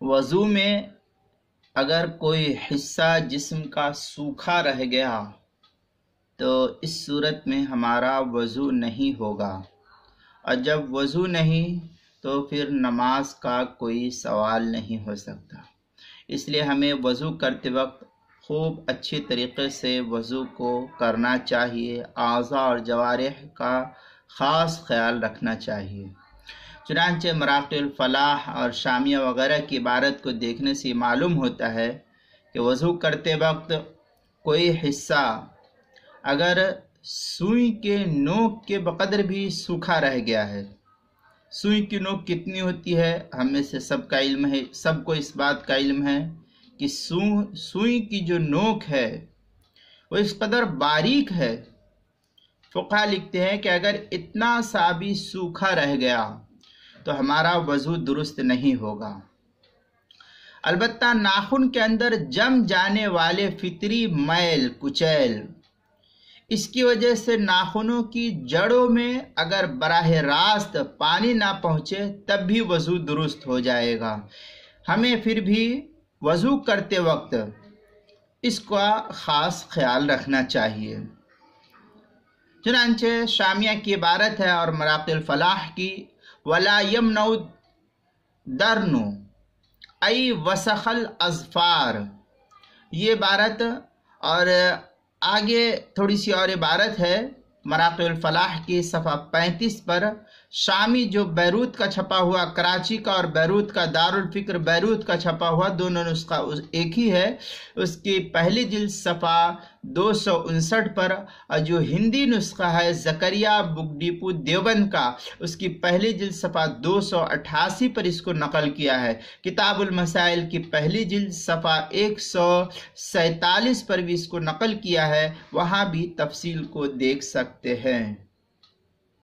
وضو میں اگر کوئی حصہ جسم کا سوکھا رہ گیا تو اس صورت میں ہمارا وضو نہیں ہوگا، اور جب وضو نہیں تو پھر نماز کا کوئی سوال نہیں ہو سکتا۔ اس لیے ہمیں وضو کرتے وقت خوب اچھی طریقے سے وضو کو کرنا چاہیے، اعضاء اور جوارح کا خاص خیال رکھنا چاہیے۔ چنانچہ مراقی الفلاح اور شامیہ وغیرہ کی عبارت کو دیکھنے سے معلوم ہوتا ہے کہ وضو کرتے وقت کوئی حصہ اگر سوئی کے نوک کے بقدر بھی سوکھا رہ گیا ہے۔ سوئی کی نوک کتنی ہوتی ہے؟ ہم میں سے سب کا علم ہے، سب کو اس بات کا علم ہے کہ سوئی کی جو نوک ہے وہ اس قدر باریک ہے، فقہا لکھتے ہیں کہ اگر اتنا سا بھی سوکھا رہ گیا تو ہمارا وضو درست نہیں ہوگا۔ البتہ ناخن کے اندر جم جانے والے فطری میل کچیل، اس کی وجہ سے ناخنوں کی جڑوں میں اگر براہ راست پانی نہ پہنچے تب بھی وضو درست ہو جائے گا۔ ہمیں پھر بھی وضو کرتے وقت اس کا خاص خیال رکھنا چاہیے۔ چنانچہ شامیہ کی عبارت ہے اور مراقی الفلاح کی وَلَا يَمْنَعُ الدَّرْنُ أَيْ وَسَخَ الْأَظْفَارِ، یہ عبارت، اور آگے تھوڑی سی اور عبارت ہے مراقی الفلاح کی صفحہ 35 پر۔ شامی جو بیروت کا چھپا ہوا، کراچی کا اور بیروت کا، دارالفکر بیروت کا چھپا ہوا، دونوں نسخہ ایک ہی ہے، اس کی پہلی جلد صفحہ 259 پر، اور جو ہندی نسخہ ہے زکریا بک ڈیپو دیوبند کا، اس کی پہلی جلد صفحہ 288 پر اس کو نقل کیا ہے۔ کتاب المسائل کی پہلی جلد صفحہ 147 پر بھی اس کو نقل کیا ہے، وہاں بھی تفصیل کو دیکھ سکتے ہیں۔